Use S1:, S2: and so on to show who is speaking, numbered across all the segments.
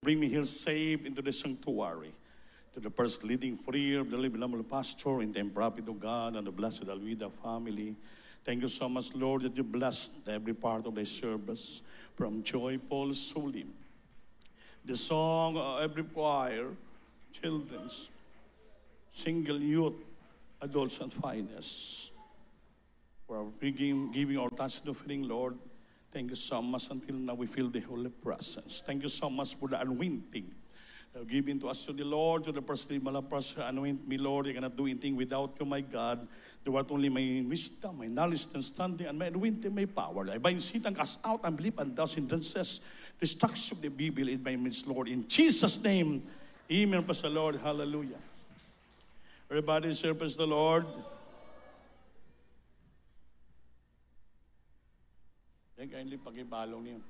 S1: Bring me here safe into the sanctuary. To the first leading prayer of the beloved pastor in the prophet of God and the blessed Almeida family. Thank you so much, Lord, that you blessed every part of the service from joyful solemn. The song of every choir, children's, single youth, adults and finest. For giving our thanks to offering, Lord. Thank you so much until now we feel the holy presence. Thank you so much for the anointing given to us to the Lord, to the person Malapas, anoint me, Lord. I cannot do anything without you, my God. You are only my wisdom, my knowledge, understanding, and my anointing, my power. I bind Satan, cast out, and believe, and thou sentences, destruction of the Bible in my midst, Lord. In Jesus' name, amen, praise the Lord, hallelujah. Everybody say, praise the Lord. Kindly pakipalong niyo.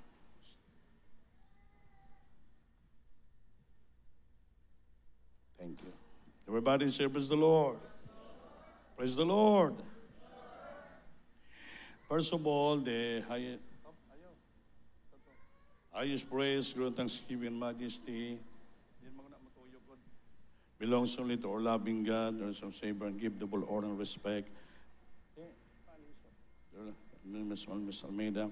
S1: Thank you. Everybody say, praise the Lord. Praise the Lord. First of all, the highest praise, glory, thanksgiving, majesty belongs only to our loving God, our Savior, and give double honor and respect. Miss Almeida,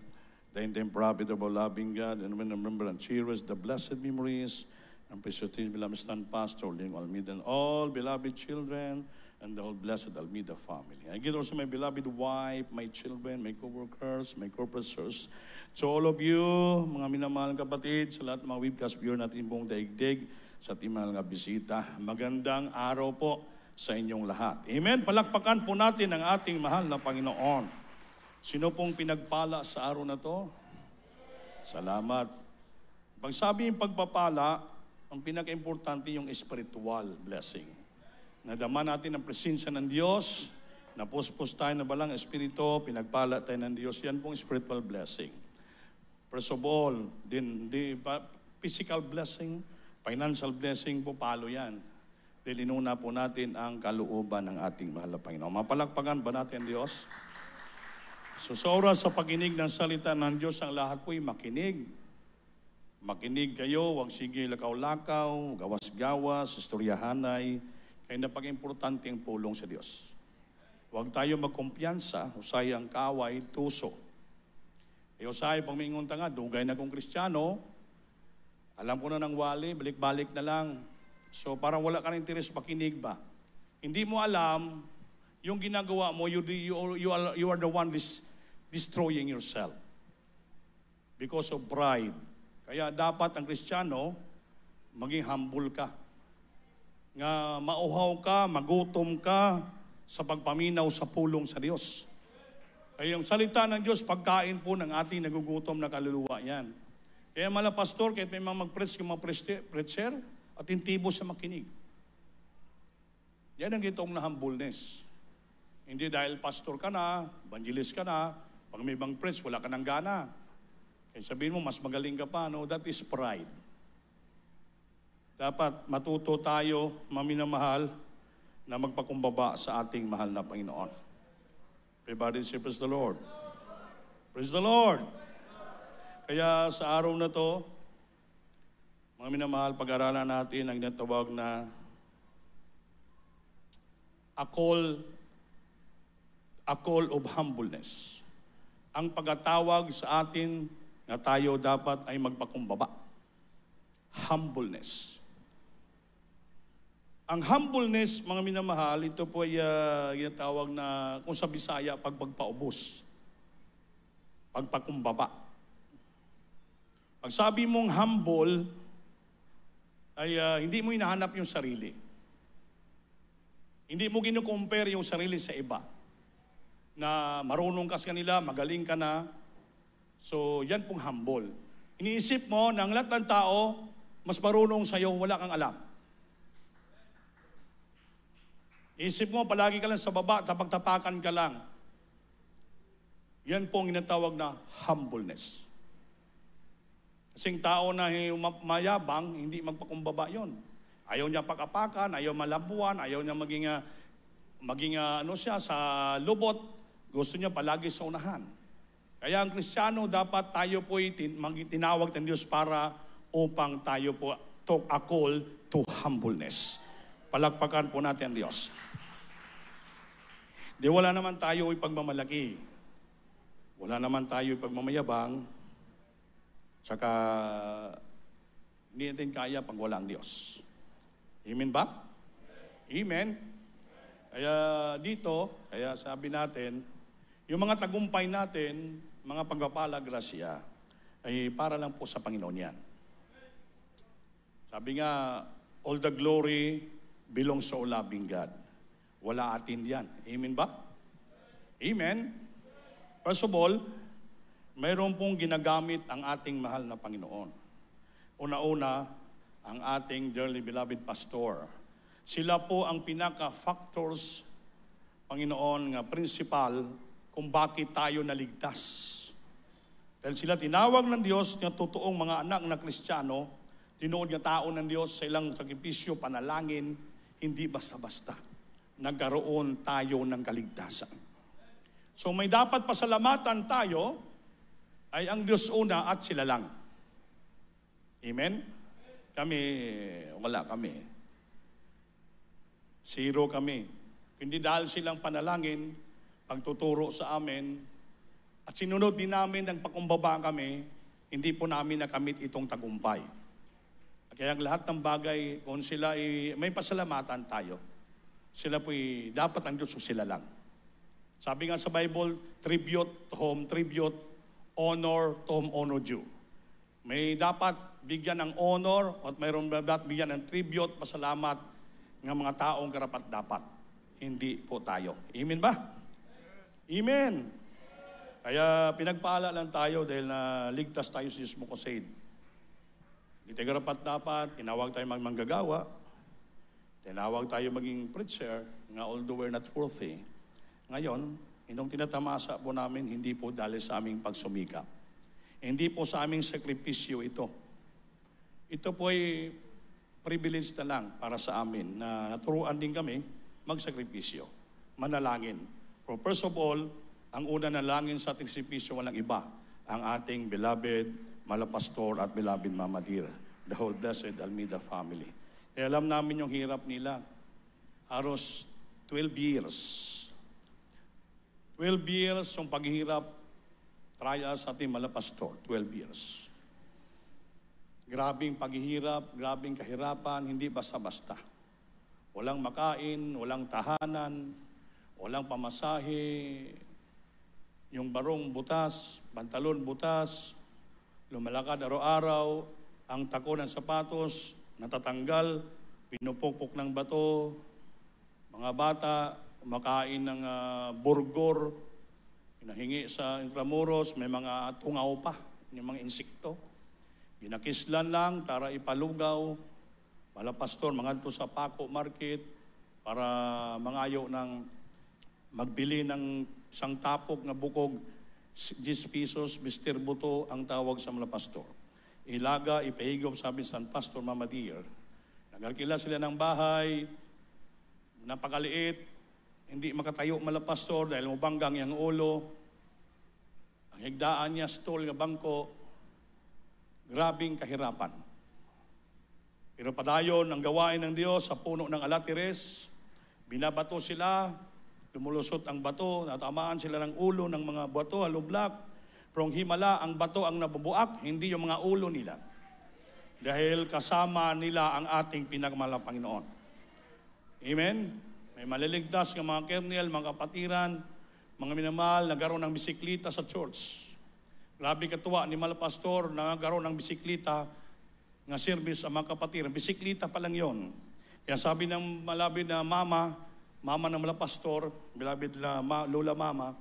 S1: the intended prophet of our loving God, and when remember and cherish the blessed memories and precious beloved stand pastor, Ling Almeida, and all beloved children, and the whole blessed Almeida family. I give also my beloved wife, my children, my co-workers, my corporators, to all of you, mga minamahal kapatid, sa lahat ng mga webcast viewer natin buong daigdig, sa ating mga bisita. Magandang araw po sa inyong lahat. Amen. Palakpakan po natin ang ating mahal na Panginoon. Sino pong pinagpala sa araw na to? Salamat. Pag sabi yung pagpapala, ang pinaka-importante yung spiritual blessing. Nadama natin ang presensya ng Diyos, napuspos tayo na balang espiritu, pinagpala tayo ng Diyos. Yan pong spiritual blessing. First of all, the physical blessing, financial blessing po, palo yan. Dahil inuna po natin ang kalooban ng ating mahal na Panginoon. Mapalakpakan ba natin ang Diyos? So sa oras sa pakinig ng salita ng Diyos, ang lahat po'y makinig. Makinig kayo, huwag sige lakaw-lakaw, gawas-gawas, istoryahanay. Kaya napag-importante ang pulong sa Diyos. Huwag tayo magkumpiyansa, usay ang kaway, tuso. Usay, pag may ingunta nga, dugay na kong Kristiyano, alam ko na ng wali, balik-balik na lang. So parang wala ka ng interes, makinig ba? Hindi mo alam, yung ginagawa mo, you are the one destroying yourself because of pride. Kaya dapat ang Kristiyano, maging humble ka. Nga mauhaw ka, magutom ka sa pagpaminaw sa pulong sa Diyos. Kaya yung salita ng Diyos, pagkain po ng ating nagugutom na kaluluwa yan. Kaya mala pastor, kahit may mga mag-preach, yung mga preacher, at intibo sa makinig. Yan ang gitong na humbleness. Hindi dahil pastor ka na, evangelist ka na, pag may ibang preach, wala ka ng gana. Kaya sabihin mo, mas magaling ka pa, no? That is pride. Dapat matuto tayo, maminamahal, na magpakumbaba sa ating mahal na Panginoon. Everybody say, praise the Lord. Praise the Lord. Kaya sa araw na to, mga minamahal, pag-aralan natin ang natawag na a call of humbleness. Ang pagkatawag sa atin na tayo dapat ay magpakumbaba. Humbleness. Ang humbleness, mga minamahal, ito po ay ginatawag na, kung sa Bisaya, pagpaubos. Pagpakumbaba. Pag sabi mong humble, ay hindi mo hinahanap yung sarili. Hindi mo kinukompare yung sarili sa iba. Na marunong ka sa kanila, magaling ka na. So, yan pong humble. Iniisip mo na ang lahat ng tao, mas marunong sa'yo, wala kang alam. Iisip mo, palagi ka lang sa baba, tapagtapakan ka lang. Yan pong inatawag na humbleness. Kasing tao na mayabang, hindi magpakumbaba yon. Ayaw niya pakapakan, ayaw malabuan, ayaw niya maging sa lubot. Gusto niya palagi sa unahan. Kaya ang Kristiyano, dapat tayo po'y tinawag ng Diyos para upang tayo po a call to humbleness. Palakpakan po natin ang Diyos. Di wala naman tayo ipagmamalaki. Wala naman tayo ipagmamayabang. Tsaka hindi natin kaya pag wala ang Diyos. Amen ba? Amen. Kaya dito, kaya sabi natin, yung mga tagumpay natin, mga pagpapala, grasya, ay para lang po sa Panginoon yan. Sabi nga, all the glory belongs to our loving God. Wala atin yan. Amen ba? Amen. First of all, mayroon pong ginagamit ang ating mahal na Panginoon. Una-una, ang ating dearly beloved pastor. Sila po ang pinaka-factors, Panginoon, nga principal kung bakit tayo naligtas. Dahil sila tinawag ng Diyos na totoong mga anak na Kristiyano, tinuod nga tao ng Diyos sa ilang sakripisyo, panalangin, hindi basta-basta. Nagkaroon tayo ng kaligtasan. So may dapat pasalamatan tayo ay ang Diyos una at sila lang. Amen? Kami, wala kami. Zero kami. Hindi dahil silang panalangin, pagtuturo sa amin, at sinunod din namin ng pakumbaba kami, hindi po namin nakamit itong tagumpay. Kaya lahat ng bagay, kung sila may pasalamatan tayo, sila po'y dapat ang Diyos o sila lang. Sabi nga sa Bible, tribute to whom tribute, honor to whom honor due. May dapat bigyan ng honor at mayroon dapat bigyan ng tribute, pasalamat ng mga taong karapat-dapat. Hindi po tayo. Amen ba? Amen. Kaya pinagpala lang tayo dahil ligtas tayo sa Jesus mo crusade. Hindi tayo karapat-dapat, tinawag tayo manggagawa, tinawag tayo maging preacher, nga although we're not worthy. Ngayon, itong tinatamasa po namin, hindi po dahil sa aming pagsumikap. Hindi po sa aming sakripisyo ito. Ito po ay privilege na lang para sa amin na naturuan din kami magsakripisyo, manalangin. For first of all, ang una na langin sa ating sakripisyo walang iba, ang ating beloved Malapastor at beloved Mama Dear, the whole blessed Almeida family. Kaya alam namin yung hirap nila. Halos 12 years. 12 years yung paghihirap, trial sa ating Malapastor, 12 years. Grabing paghihirap, grabing kahirapan, hindi basta-basta. Walang makain, walang tahanan, walang pamasahe, yung barong butas, pantalon butas, lumalakad araw-araw, ang tako ng sapatos, natatanggal, pinupukpok ng bato, mga bata, makain ng burgor, hinahingi sa Intramuros, may mga tungaw pa, yung mga insekto. Ginakislan lang, tara ipalugaw, Malapastor, mga ito sa Paco Market, para mangayo ng magbili ng isang tapok na bukog, 10 pesos, Mr. Buto ang tawag sa Malapastor. Ilaga, ipahigop, sabi San Pastor Mama Dear. Nag-alkila sila ng bahay, napakaliit, hindi makatayo Malapastor dahil mabanggang yung ulo. Ang higdaan niya, stall ng bangko, grabing kahirapan. Pero padayon ang gawain ng Diyos sa puno ng Alatires, binabato sila, lumulusot ang bato, natamaan sila ng ulo ng mga bato, halublak. Pero ang himala, ang bato ang nabubuak, hindi yung mga ulo nila. Dahil kasama nila ang ating pinagmahalang Panginoon. Amen? May maliligtas ng mga kernel, mga kapatiran, mga minamahal, nagkaroon ng bisiklita sa church. Grabe katuwa ni Malapastor, nagkaroon ng bisiklita nga service ang mga kapatiran. Bisiklita pa lang yon. Kaya sabi ng malabid na mama ng Malapastor, beloved na Lola Mama,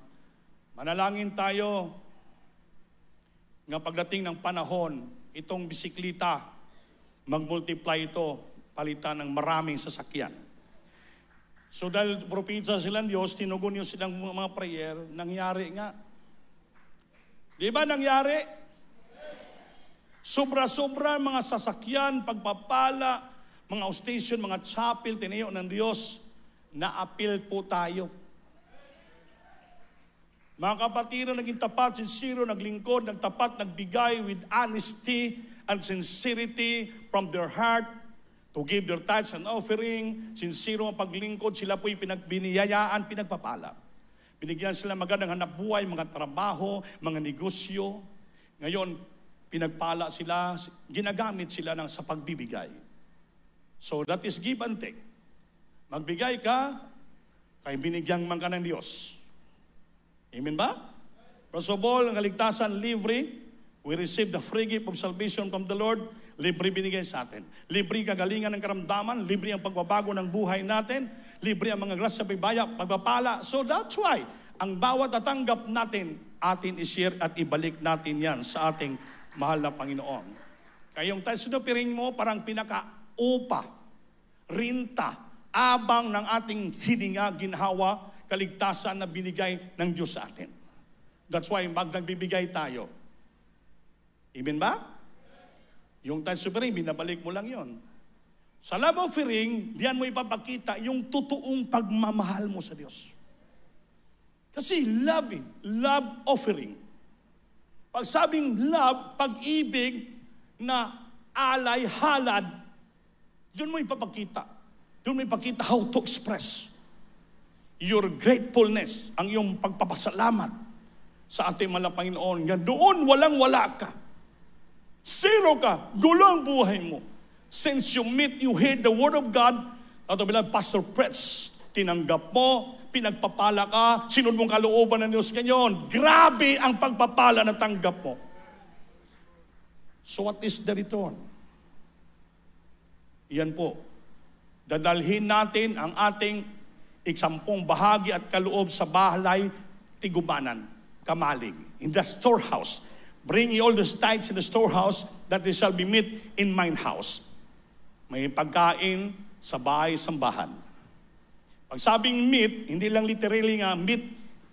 S1: manalangin tayo nga pagdating ng panahon, itong bisiklita, mag-multiply ito, palitan ng maraming sasakyan. So dahil propinsa silang Diyos, tinugon yung silang mga prayer, nangyari nga. Di ba nangyari? Sobra-sobra mga sasakyan, pagpapala, mga station, mga chapel, tinayo ng Diyos, na-appeal po tayo. Mga kapatiran, naging tapat, sincero, naglingkod, nagtapat, nagbigay with honesty, and sincerity from their heart to give their tithes and offering. Sincero ang paglingkod, sila po'y pinagbiniyayaan, pinagpapala. Binigyan sila magandang hanap buhay, mga trabaho, mga negosyo. Ngayon, pinagpala sila, ginagamit sila sa pagbibigay. So that is give and take. Magbigay ka, kay binigyan man ka ng Diyos. Amen ba? First of all, ang kaligtasan, libre. We receive the free gift of salvation from the Lord. Libre binigay sa atin. Libre kagalingan ng karamdaman. Libre ang pagbabago ng buhay natin. Libre ang mga grasya, pagpapala. So that's why, ang bawat natanggap natin, atin i-share at ibalik natin yan sa ating mahal na Panginoon. Kaya yung tithes and offering mo, parang pinaka-upa, rinta, abang ng ating hininga, ginhawa, kaligtasan na binigay ng Diyos sa atin. That's why nagbibigay tayo. Amen ba? Yung tithes and offering, binabalik mo lang yon. Sa love offering, diyan mo ipapakita yung totoong pagmamahal mo sa Diyos. Kasi love offering. Pag sabing love, pag-ibig na alay, halad, doon mo ipapakita. Doon mo ipakita how to express your gratefulness, ang iyong pagpapasalamat sa ating mahal na Panginoon. Nga doon walang-wala ka. Zero ka. Gulo ang buhay mo. Since you hear the Word of God, ato bilang Pastor Pretz, tinanggap mo, pinagpapala ka, sinunod mong kalooban ng Diyos ngayon. Grabe ang pagpapala na tanggap mo. So what is the return? Yan po. Dadalhin natin ang ating 10 bahagi at kaloob sa bahalay, tigubanan, kamalig, in the storehouse. Bring ye all the tithes in the storehouse, that they shall be meat in mine house. May pagkain sa bahay-sambahan. Pag sabing meat, hindi lang literally nga meat,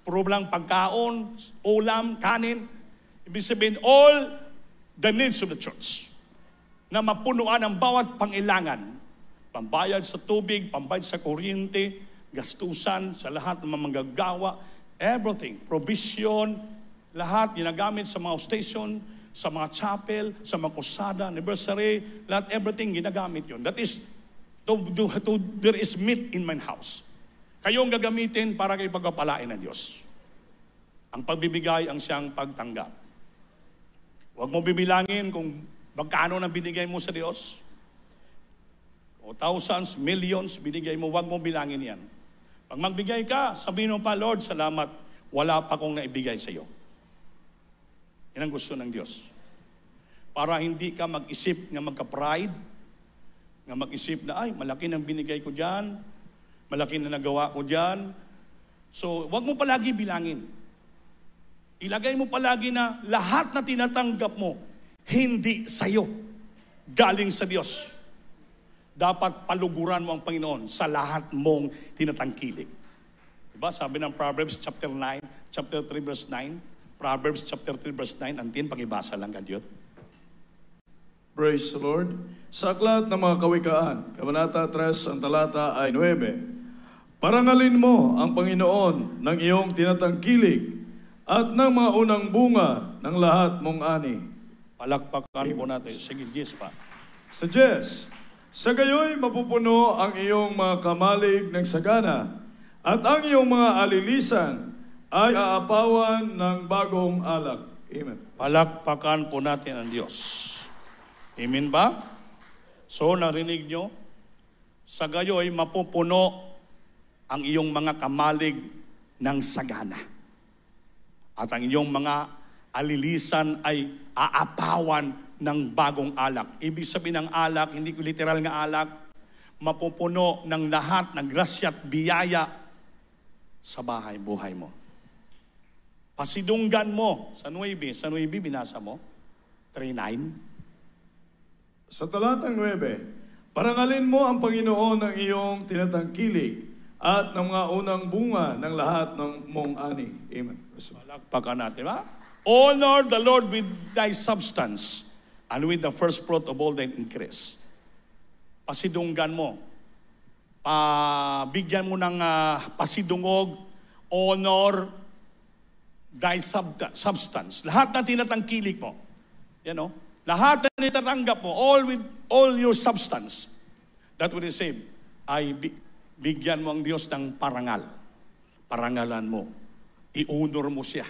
S1: puro lang pagkaon, ulam, kanin. Ibig sabihin, all the needs of the church na mapunuan ang bawat pangailangan. Pambayad sa tubig, pambayad sa kuryente, gastusan sa lahat ng mga manggagawa, everything, provision, lahat ginagamit sa mga station, sa mga chapel, sa mga kusada, anniversary, lahat, everything ginagamit yun. That is, there is meat in my house. Kayo ang gagamitin para kay pagpapalain ng Diyos. Ang pagbibigay ang siyang pagtanggap. Huwag mo bibilangin kung magkano na binigay mo sa Diyos. O thousands, millions, binigay mo, huwag mo bilangin yan. Pag magbigay ka, sabihin mo pa, Lord, salamat, wala pa akong naibigay sa iyo. Yan ang gusto ng Diyos. Para hindi ka mag-isip nga magka-pride, nga mag-isip na, ay, malaki nang binigay ko dyan, malaki na nagawa ko dyan. So, wag mo palagi bilangin. Ilagay mo palagi na lahat na tinatanggap mo, hindi sa'yo, galing sa Diyos. Dapat paluguran mo ang Panginoon sa lahat mong tinatangkilik. Diba? Sabi ng Proverbs chapter 9, chapter 3 verse 9, Proverbs chapter 3 verse 9, antin, pag-ibasa lang kadyot.
S2: Praise the Lord. Sa aklat ng mga kawikaan, Kabanata 3, ang talata ay 9. Parangalin mo ang Panginoon ng iyong tinatangkilik at ng mga unang bunga ng lahat mong ani.
S1: Palakpakan po natin. Sige, Jess pa.
S2: Sa Jess, sa gayoy mapupuno ang iyong mga kamalig ng sagana at ang iyong mga alilisan ay aapawan ng bagong alak. Amen.
S1: Palakpakan po natin ang Diyos. Amen ba? So, narinig nyo? Sa gayoy, mapupuno ang iyong mga kamalig ng sagana. At ang iyong mga alilisan ay aapawan ng bagong alak. Ibig sabihin ng alak, hindi ko literal nga alak, mapupuno ng lahat ng grasya at biyaya sa bahay-buhay mo. Pasidunggan mo sa 9. Sa 9, binasa mo? 3:9.
S2: Sa talatang 9, parangalin mo ang Panginoon ng iyong tinatangkilik at ng mga unang bunga ng lahat ng mong ani. Amen.
S1: Palakpakan natin, ba? Honor the Lord with thy substance and with the first fruit of all thine increase. Pasidunggan mo. Bigyan mo ng pasidungog, honor, thy substance. Lahat na tinatangkilik mo. Yan o. Lahat na na itatanggap mo, all your substance, that will receive, bigyan mo ang Diyos ng parangal. Parangalan mo. I-honor mo siya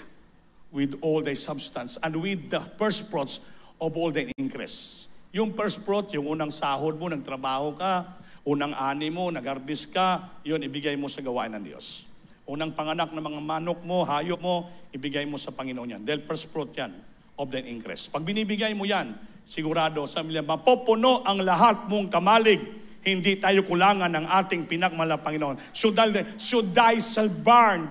S1: with all thy substance and with the first fruits of all thy increase. Yung first fruit, yung unang sahod mo, nagtrabaho ka, unang ani mo, nag-harvest ka, yun, ibigay mo sa gawain ng Diyos. Unang panganak ng mga manok mo, hayop mo, ibigay mo sa Panginoon yan. Dahil first fruit yan of thy increase. Pag binibigay mo yan, sigurado, sabi nila, mapupuno ang lahat mong kamalig. Hindi tayo kulangan ng ating pinakmalang Panginoon. Should thy shall barn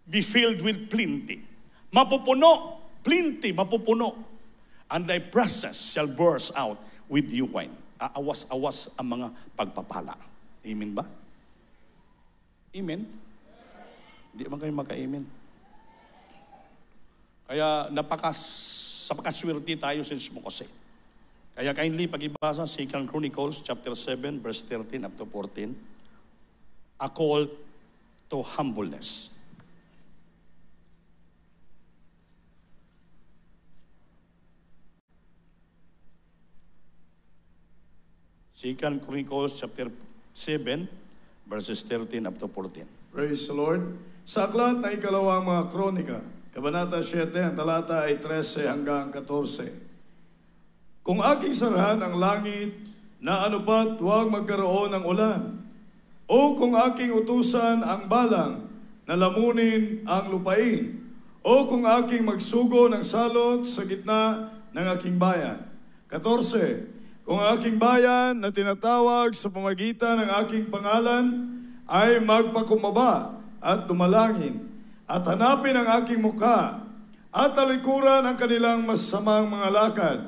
S1: be filled with plenty. Mapupuno, plenty, mapupuno. And thy presses shall burst out with new wine. Aawas-awas ang mga pagpapala. Amen ba? Amen? Hindi man kayo maka-amen. Kaya napakaswerte tayo sa Ismo kasi. Kaya kindly pag-ibasa 2 Chronicles chapter 7 verse 13 up to 14. A call to humbleness. Second Chronicles chapter 7 verses 13 up to 14.
S2: Praise the Lord. Sa aklat na ikalawang mga kronika, Kabanata 7, ang talata ay 13 hanggang 14. Kung aking sarahan ang langit, na anupat huwag magkaroon ng ulan, o kung aking utusan ang balang, na lamunin ang lupain, o kung aking magsugo ng salot sa gitna ng aking bayan. 14. Kung ang aking bayan na tinatawag sa pamagitan ng aking pangalan ay magpakumbaba at dumalangin at hanapin ang aking mukha at talikuran ang kanilang masamang mga lakad,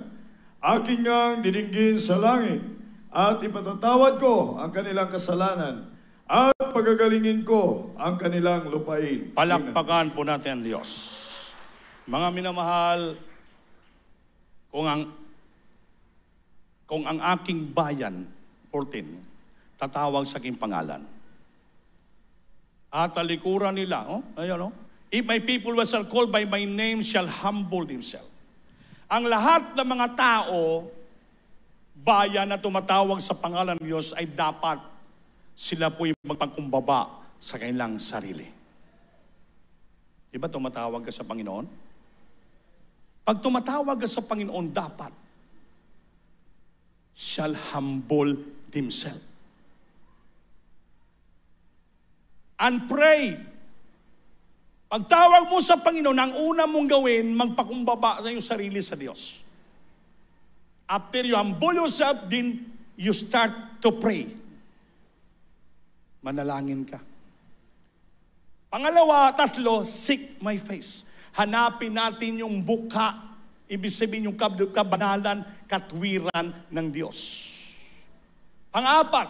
S2: aking ngang didinggin sa langit at ipatatawad ko ang kanilang kasalanan at pagagalingin ko ang kanilang lupain.
S1: Palakpakan po natin ang Diyos. Mga minamahal, kung ang aking bayan, 14, tatawag sa aking pangalan. At talikuran nila, if my people who are called by my name shall humble themselves. Ang lahat ng mga tao, bayan na tumatawag sa pangalan ng Diyos ay dapat sila po'y magpagkumbaba sa kanilang sarili. Diba tumatawag ka sa Panginoon? Pag tumatawag ka sa Panginoon, dapat shall humble themselves. And pray. Pagtawag mo sa Panginoon, ang una mong gawin, magpakumbaba sa iyong sarili sa Diyos. After you humble yourself, then you start to pray. Manalangin ka. Pangalawa, tatlo, seek my face. Hanapin natin yung bukha, ibig sabihin yung kabanalan, katwiran ng Diyos. Pang-apat,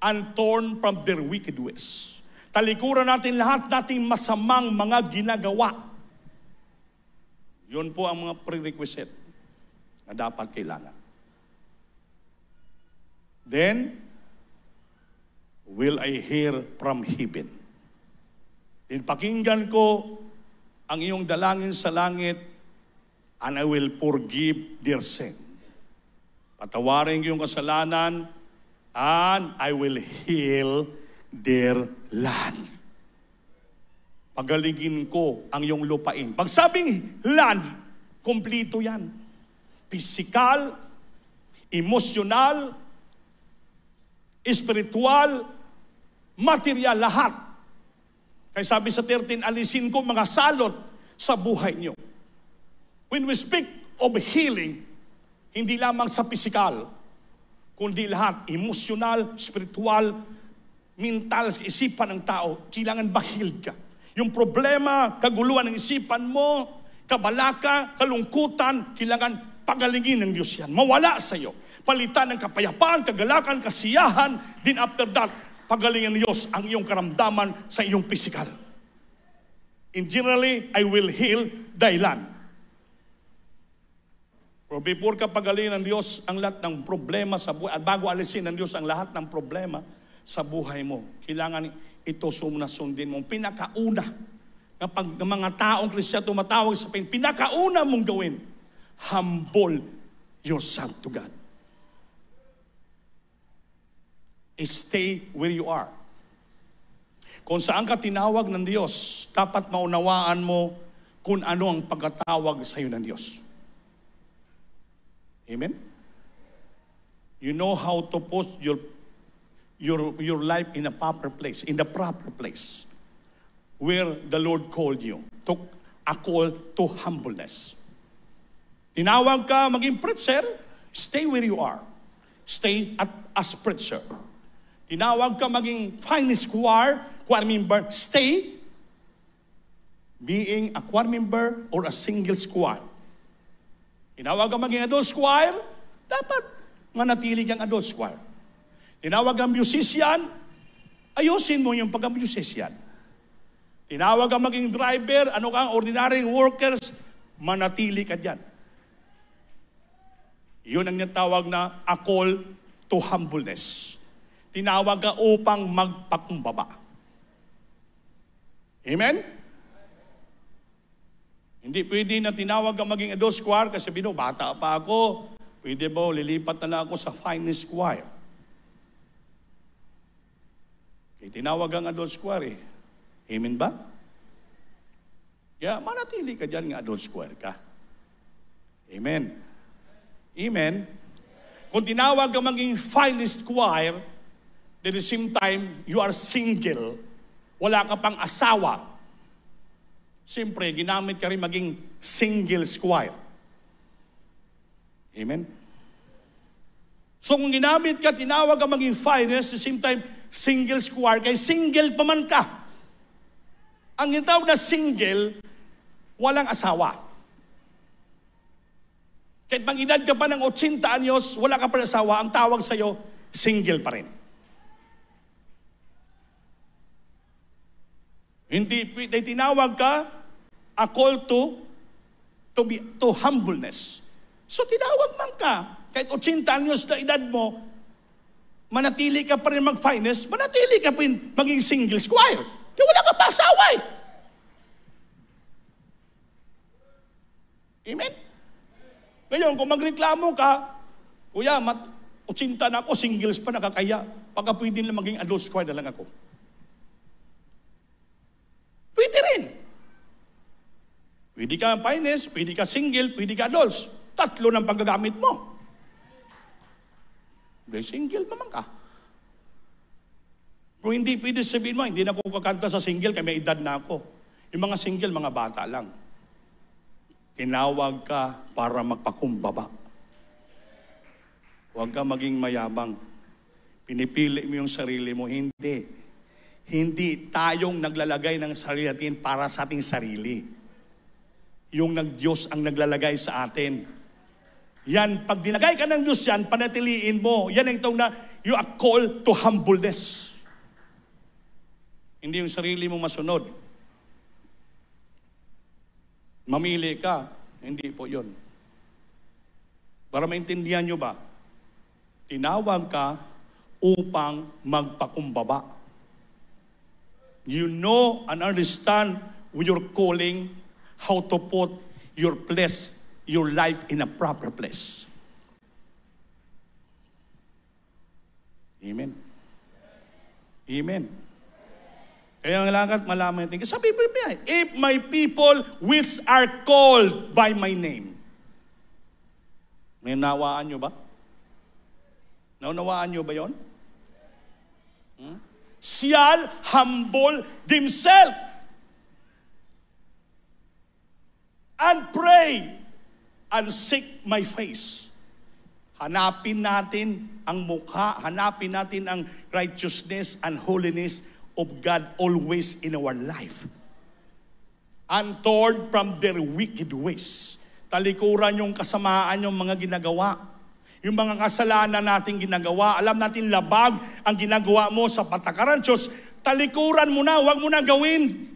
S1: and turn from their wicked ways. Talikuran natin lahat nating masamang mga ginagawa. Yun po ang mga prerequisite na dapat kailangan. Then, will I hear from heaven? Then pakinggan ko ang iyong dalangin sa langit, and I will forgive their sin. Patawarin ko yung kasalanan, and I will heal their land. Pagalingin ko ang iyong lupain. Pag sabing land, kumplito yan. Physical, emotional, spiritual, material, lahat. Kaya sabi sa 13, alisin ko mga salot sa buhay niyo. When we speak of healing, hindi lamang sa physical, kundi lahat, emotional, spiritual, mental, isipan ng tao, kailangan ba-healed ka. Yung problema, kaguluhan ng isipan mo, kabalaka, kalungkutan, kailangan pagalingin ng Diyos yan. Mawala sa iyo. Palitan ng kapayapaan, kagalakan, kasiyahan, din after that, pagalingin ng Diyos ang iyong karamdaman sa iyong physical. And generally, I will heal thy land. Pero before ka pagalingin ng Diyos ang lahat ng problema sa buhay, at bago alisin ng Diyos ang lahat ng problema sa buhay mo, kailangan ito sundin mo. Pinakauna, kapag mga taong Kristiyan tumatawag sa pinakauna mong gawin, humble yourself to God. Stay where you are. Kung saan ka tinawag ng Diyos, dapat maunawaan mo kung ano ang pagkatawag sa iyo ng Diyos. Amen? You know how to put your life in a proper place, in the proper place, where the Lord called you. To a call to humbleness. Tinawag ka maging preacher, stay where you are. Stay as preacher. Tinawag ka maging finest choir member, stay being a choir member or a single choir. Tinawag ka maging adult choir, dapat manatili kang adult choir. Tinawag kang musician, ayusin mo yung pagka-musician. Tinawag kang maging driver, ano kang ordinary workers, manatili ka dyan. Yun ang natawag na a call to humbleness. Tinawag ka upang magpakumbaba. Amen? Hindi pwede na tinawag ka maging adult choir kasi bata pa ako. Pwede ba lilipat na lang ako sa finest choir? Tinawag ang adult choir eh. Amen ba? Kaya manatili ka dyan nga adult choir ka. Amen. Amen. Kung tinawag ka maging finest choir, at the same time, you are single, wala ka pang asawa, siyempre, ginamit ka rin maging single choir. Amen? So kung ginamit ka, tinawag ka maging finest, at the same time, single choir, kay single pa man ka. Ang ginatawag na single, walang asawa. Kahit mag-edad ka pa ng 80 anyos, wala ka pa ng asawa, ang tawag sa'yo, single pa rin. Hindi tinawag ka, a call to humbleness. So tinawag man ka, kahit 80 anyos na edad mo, manatili ka pa rin mag-finest, manatili ka pa rin maging single choir. Di wala ka pa asawa eh. Amen? Ngayon, kung magreklamo ka, kuya, 80 na ako, singles pa nakakaya, pagka pwede lang maging adult choir na lang ako. Pwede rin. Pwede ka finest, pwede ka single, pwede ka adults. 3 ng paggagamit mo. May single naman ka. Pero hindi pwede sabihin mo, hindi na ako kakanta sa single, kaya may edad na ako. Yung mga single, mga bata lang. Tinawag ka para magpakumbaba. Huwag ka maging mayabang. Pinipili mo yung sarili mo. Hindi. Hindi tayong naglalagay ng sarili natin para sa ating sarili. Yung Diyos ang naglalagay sa atin. Yan, pag dinagay ka ng Diyos yan, panatiliin mo. Yan ang itong na, you are called to humbleness. Hindi yung sarili mo masunod. Mamili ka. Hindi po yun. Para maintindihan nyo ba? Tinawag ka upang magpakumbaba. You know and understand with your calling how to put your place, your life in a proper place. Amen. Amen. Kaya ang lagat malaman natin. Sabi pa niya, if my people which are called by my name. May nawaan nyo ba? Naunawaan nyo ba yon? Shall humble themselves and pray and seek my face. Hanapin natin ang mukha, hanapin natin ang righteousness and holiness of God always in our life. And turn from their wicked ways. Talikuran yung kasamaan yung mga ginagawa. Yung mga kasalanan nating ginagawa, alam natin labag ang ginagawa mo sa patakaran Diyos, talikuran mo na, huwag mo na gawin.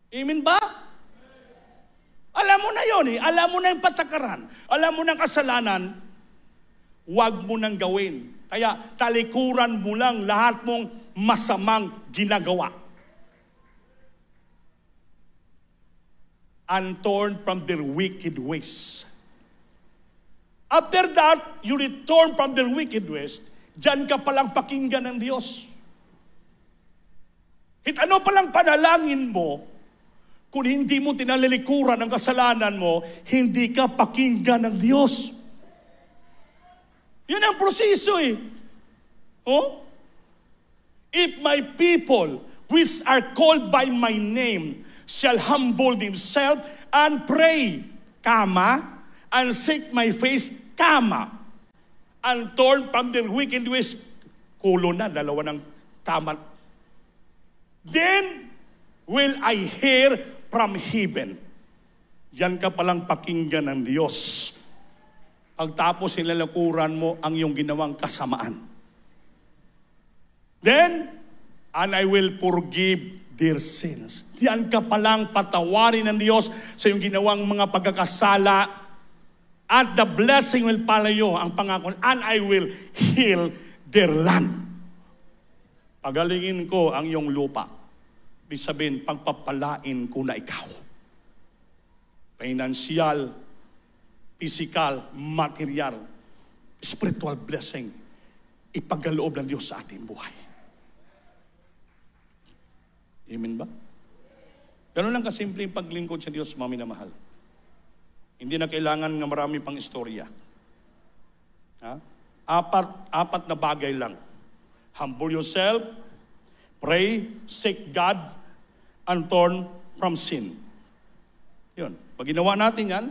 S1: Amen ba? Alam mo na yun eh, alam mo na yung patakaran, alam mo na kasalanan, huwag mo nang gawin. Kaya talikuran mo lang lahat mong masamang ginagawa. and turn from their wicked ways. After that, you return from their wicked ways, diyan ka palang pakinggan ng Diyos. At ano palang panalangin mo, kung hindi mo tinalilikuran ang kasalanan mo, hindi ka pakinggan ng Diyos. Yun ang proseso eh. Oh? If my people, which are called by my name, shall humble themselves and pray, and seek my face, and turn from their wicked ways, dalawa ng kama. Then will I hear from heaven. Yan ka palang pakinggan ng Diyos. Pagtapos sinalakuran mo ang iyong ginawang kasamaan. Then, and I will forgive their sins. Diyan ka palang patawarin ng Diyos sa iyong ginawang mga pagkakasala, at the blessing will follow you, ang pangako, and I will heal their land. Pagalingin ko ang iyong lupa. Ibig sabihin, pagpapalain ko na ikaw. Financial, physical, material, spiritual blessing, ipagaloob ng Diyos sa ating buhay. Amen ba? Ganun lang kasimple yung paglingkod sa Diyos, mga minamahal. Hindi na kailangan ng marami pang istorya. Apat na bagay lang. Humble yourself, pray, seek God, and turn from sin. Yun. Pag ginawa natin yan,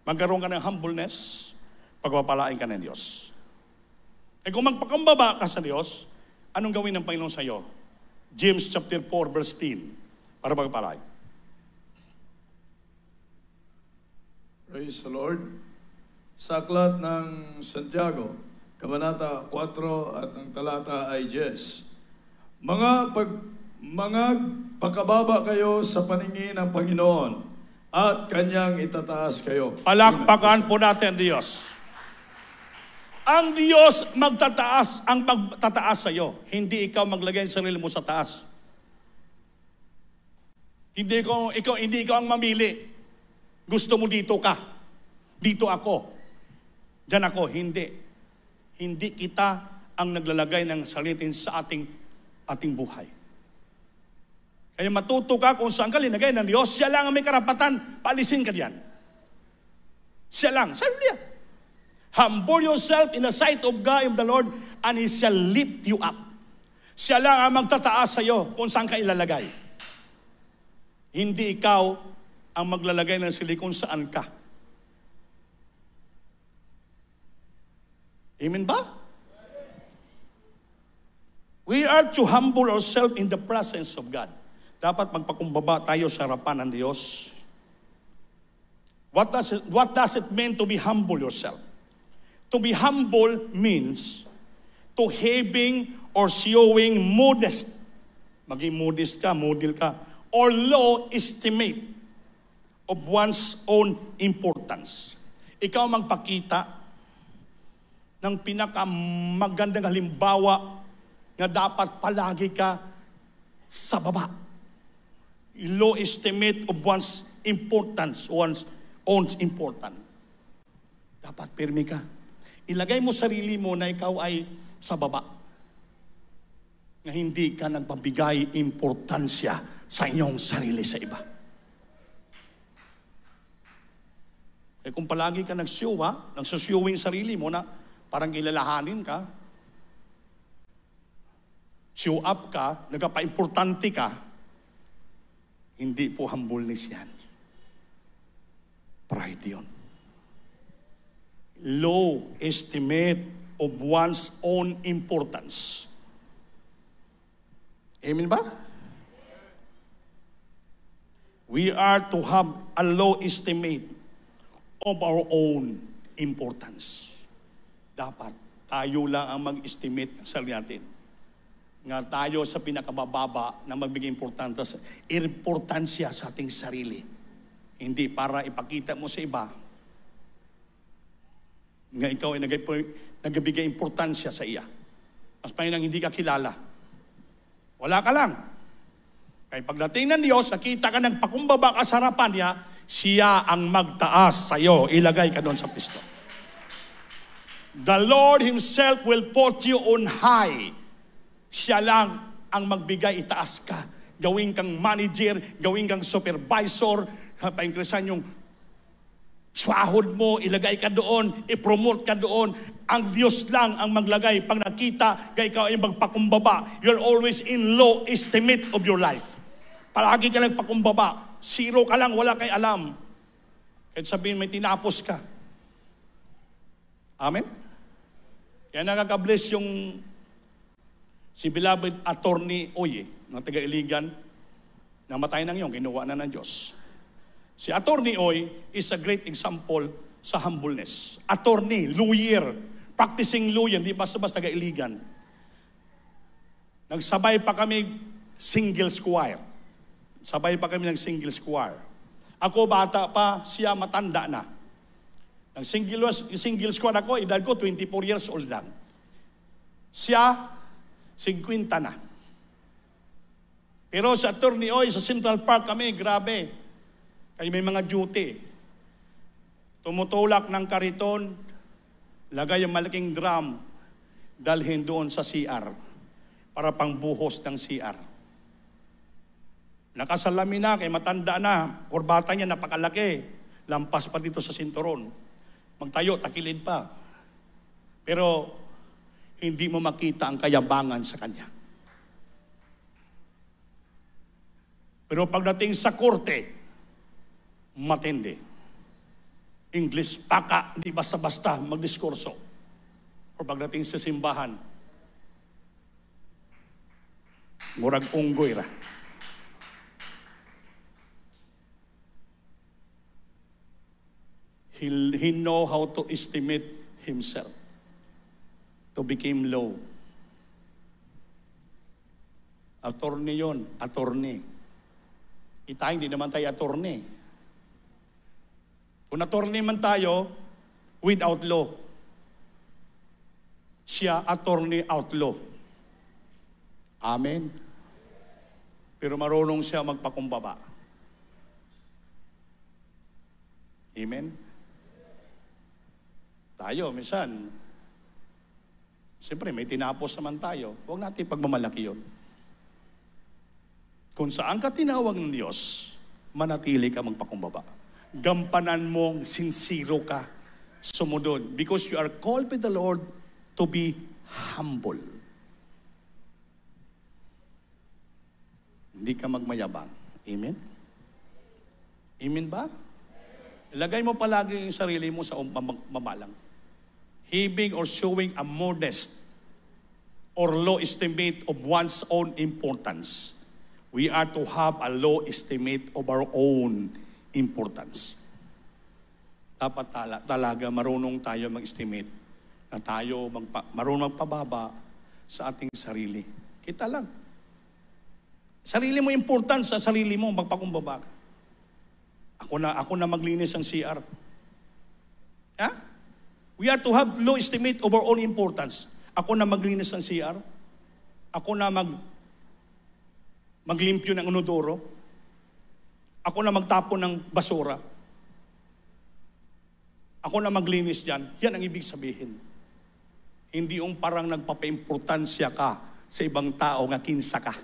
S1: magkaroon ka ng humbleness, pagpapalain ka ng Diyos. Eh kung magpakumbaba ka sa Diyos, anong gawin ng Panginoon sa iyo? James chapter 4 verse 10 para pagpalain.
S2: Praise the Lord. Sa aklat ng Santiago, Kabanata 4 at ang talata ay 10. Mga pakababa kayo sa paningin ng Panginoon at Kanyang itataas kayo.
S1: Palakpakan po natin ang Diyos. Ang Diyos magtataas, ang magtataas sa iyo. Hindi ikaw maglagay ang sarili mo sa taas. Hindi ikaw ang mamili. Gusto mo dito ka. Dito ako. Diyan ako. Hindi. Hindi kita ang naglalagay ng salitin sa ating buhay. Kaya matuto ka kung saan ka linagay ng Diyos. Siya lang ang may karapatan. Paalisin ka diyan. Siya lang. Sabi niya. Humble yourself in the sight of God, of the Lord, and He shall lift you up. Siya lang ang magtataas sa iyo kung saan ka ilalagay. Hindi ikaw ang maglalagay ng sili kung saan ka. Amen ba? We are to humble ourselves in the presence of God. Dapat magpakumbaba tayo sa harapan ng Diyos. What does it mean to be humble yourself? To be humble means to having or showing modest. Maging modest ka, model ka, or low estimate of one's own importance. Ikaw magpakita ng pinakamagandang halimbawa na dapat palagi ka sa baba. Low estimate of one's importance, one's own important. Dapat pirmi ka. Ilagay mo sarili mo na ikaw ay sa baba. Na hindi ka nagpabigay importansya sa inyong sarili sa iba. Eh kung palagi ka nagsusyuwing sarili mo na parang kilalahanin ka, show up ka, nagpa-importante ka, hindi po humbleness yan. Pride yun. Low estimate of one's own importance. Amen ba? We are to have a low estimate of our own importance. Dapat tayo lang ang mag-estimate ng sarili natin. Nga tayo sa pinakabababa na magbigay importansya sa ating sarili. Hindi para ipakita mo sa iba nga ikaw ay nagbigay importansya sa iya. Mas pahinang hindi ka kilala. Wala ka lang. Kaya pagdating ng Diyos, nakita ka ng pakumbaba ka sa harapan niya, siya ang magtaas sa iyo. Ilagay ka doon sa pwesto. The Lord Himself will put you on high. Siya lang ang magbigay, itaas ka. Gawin kang manager, gawin kang supervisor, paingkresan yung swahod mo, ilagay ka doon, i-promote ka doon. Ang Diyos lang ang maglagay. Pag nakita, kaya ikaw ay magpakumbaba, you're always in low estimate of your life. Palagi ka nagpakumbaba. Zero ka lang, wala kay alam. Kahit sabihin may tinapos ka. Amen? Kaya nakaka-bless yung si beloved attorney Oye, ng taga-Iligan, namatay na ngayon, kinuha na ng Diyos. Si Attorney Oy is a great example sa humbleness. Attorney, lawyer, practicing lawyer, di basta-basta taga-Iligan. Nagsabay pa kami single squire. Sabay pa kami ng single squire. Ako bata pa, siya matanda na. Ang single squire ako, edad ko 24 years old lang. Siya, 50 na. Pero sa Attorney Oy, sa Central Park kami, grabe. Kaya may mga duty. Tumutulak ng kariton, lagay ang malaking drum, dalhin doon sa CR para pangbuhos ng CR. Nakasalamin na, kay matanda na, kurbata niya napakalaki, lampas pa dito sa sinturon. Magtayo, takilid pa. Pero hindi mo makita ang kayabangan sa kanya. Pero pagdating sa korte, matindi. English paka, hindi basta-basta magdiskurso. O pagdating sa simbahan, murag unggoy ra. He know how to estimate himself. To become low. Attorney yon, attorney. Kita, hindi naman tayo attorney. Kung attorney man tayo, without law. Siya attorney out law. Amen. Pero marunong siya magpakumbaba. Amen. Tayo, minsan, siyempre may tinapos naman tayo. Huwag natin pagmamalaki yun. Kung saan ka tinawag ng Diyos, manatili ka magpakumbaba. Gampanan mong sincero ka, sumunod. Because you are called by the Lord to be humble. Hindi ka magmayabang. Amen? Amen ba? Ilagay mo palagi yung sarili mo sa mamalang. Having or showing a modest or low estimate of one's own importance. We are to have a low estimate of our own importance. Dapat talaga marunong tayo mag-estimate na tayo marunong magpababa sa ating sarili. Kita lang. Sarili mo importance sa sarili mo, magpakumbaba ka. Ako na maglinis ng CR. Ha? We are to have low estimate of our own importance. Ako na maglinis ng CR. Ako na maglimpyo ng inodoro. Ako na magtapon ng basura. Ako na maglinis dyan. Yan ang ibig sabihin. Hindi yung parang nagpapaimportansya ka sa ibang tao nga kinsa ka.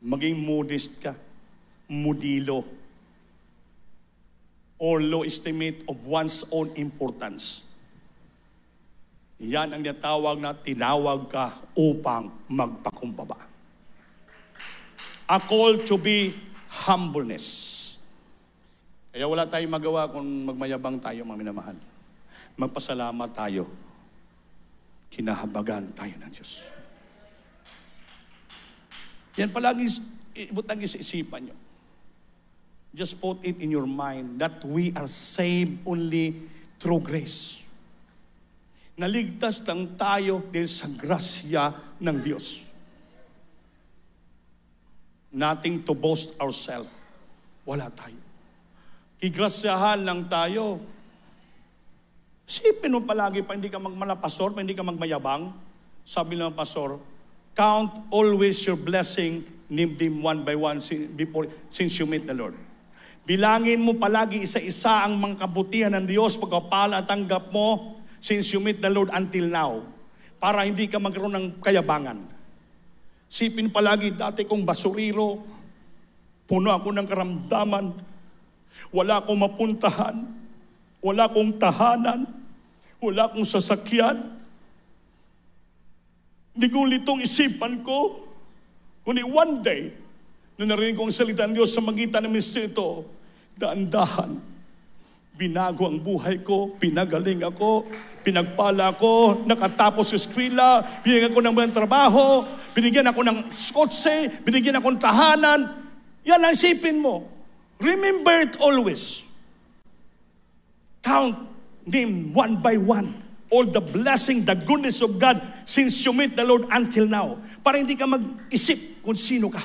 S1: Maging modest ka. Modilo. Or low estimate of one's own importance. Yan ang tinawag ka upang magpakumbaba. A call to be humbleness. Kaya wala tayong magawa kung magmayabang tayo, mga minamahal. Magpasalamat tayo. Kinahabagan tayo ng Diyos. Yan palagi ibutang sa isipan nyo. Just put it in your mind that we are saved only through grace. Naligtas lang tayo dahil sa grasya ng Diyos. Nothing to boast ourselves. Wala tayo. Igrasyahan lang tayo. Sipin mo palagi pa hindi ka magmalapasor, pa hindi ka magmayabang. Sabi ng pastor, Count always your blessing, name them one by one since you meet the Lord. Bilangin mo palagi isa-isa ang mga kabutihan ng Diyos, pagpapala at tanggap mo since you meet the Lord until now. Para hindi ka magkaroon ng kayabangan. Sipin palagi, dati kong basuriro, puno ako ng karamdaman, wala akong mapuntahan, wala akong tahanan, wala akong sasakyan. Hindi ko litong isipan ko, kundi one day, nung narinig ko ang salita ng Diyos sa magitan ng ministry ito, daan-dahan, binago ang buhay ko, pinagaling ako, pinagpala ako, nakatapos sa eskwela, binigyan ako ng mga trabaho, binigyan ako ng skotse, binigyan ako ng tahanan. Yan ang isipin mo. Remember it always. Count them one by one. All the blessing, the goodness of God since you meet the Lord until now. Para hindi ka mag-isip kung sino ka.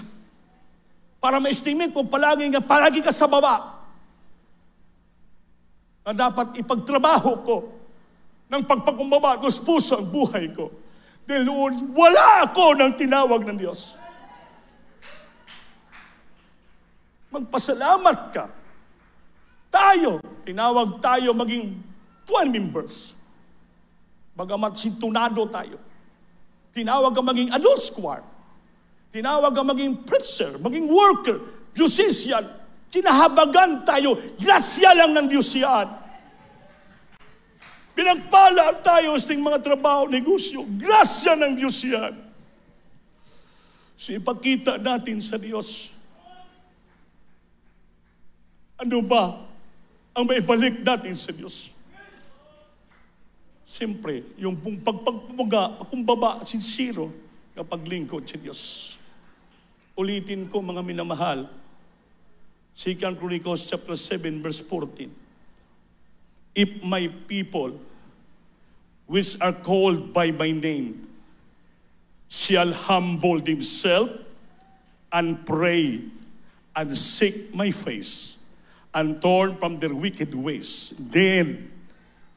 S1: Para ma-estimate mo, palagi ka sa baba. Na dapat ipagtrabaho ko ng pagpakumbaba at puso ang buhay ko. Dahil Lord, wala ako ng tinawag ng Diyos. Magpasalamat ka. Tinawag tayo maging 12 members. Bagamat sintunado tayo. Tinawag ka maging adult choir. Tinawag ka maging preacher, maging worker, musician. Kinahabagan tayo. Grasya lang ng Diyos yan. Pinagpala tayo sa mga trabaho, negosyo. Grasya ng Diyos yan. So ipakita natin sa Diyos. Ano ba ang maibalik natin sa Diyos? Siyempre, yung pagpagpumaga, sincero, kapag lingkod sa Diyos. Ulitin ko, mga minamahal, 2 Chronicles chapter 7, verse 14. If my people, which are called by my name, shall humble themselves and pray and seek my face and turn from their wicked ways, then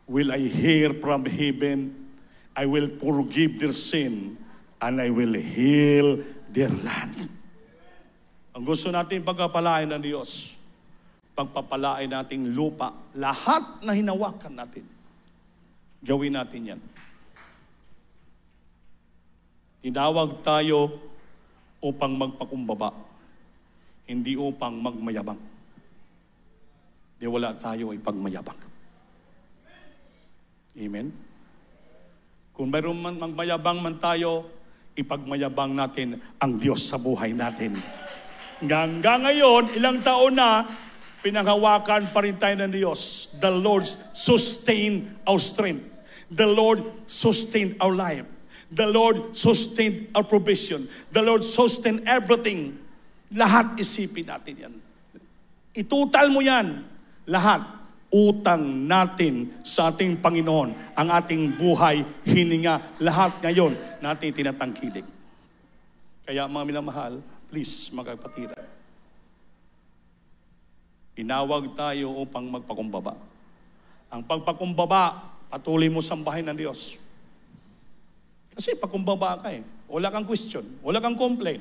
S1: will I hear from heaven, I will forgive their sin, and I will heal their land. Ang gusto natin pagpapalain ng Diyos, pagpapalain nating lupa, lahat na hinawakan natin, gawin natin yan. Tinawag tayo upang magpakumbaba, hindi upang magmayabang. Di wala tayo ipagmayabang. Amen? Kung mayroon man magmayabang man tayo, ipagmayabang natin ang Diyos sa buhay natin. Hanggang ngayon, ilang taon na, pinanghawakan pa rin tayo ng Diyos. The Lord sustained our strength. The Lord sustained our life. The Lord sustained our provision. The Lord sustained everything. Lahat isipin natin yan. Itutal mo yan. Lahat. Utang natin sa ating Panginoon, ang ating buhay, hininga, lahat ngayon natin tinatangkilik. Kaya mga minamahal, please mga kapatiran, pinawag tayo upang magpakumbaba. Ang pagpakumbaba, patuloy mo sambahin ng Diyos. Kasi pakumbaba ka wala kang question, wala kang complain.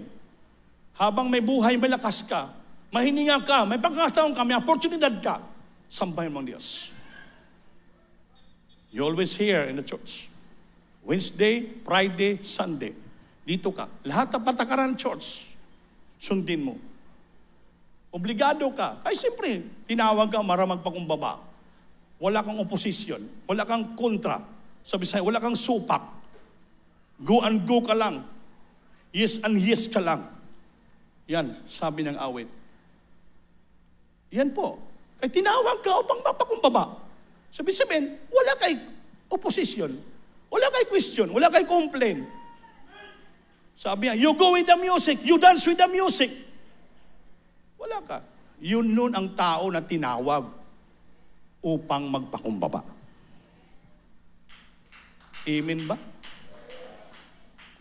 S1: Habang may buhay, may lakas ka, mahininga ka, may pagkakataon ka, may oportunidad ka, sambahin mo ang Diyos. You always here in the church. Wednesday, Friday, Sunday. Dito ka. Lahat ng patakaran church, sundin mo. Obligado ka. Ay siyempre, tinawag ka para magpakumbaba. Wala kang opposition. Wala kang kontra. Sabi sa'yo, wala kang supak. Go and go ka lang. Yes and yes ka lang. Yan, sabi ng awit. Yan po. Kaya tinawag ka upang mapakumbaba. Sabihin, wala kay opposition. Wala kay question. Wala kay complain. Sabi niya, you go with the music. You dance with the music. Wala ka. Yun nun ang tao na tinawag upang magpakumbaba. Amen ba?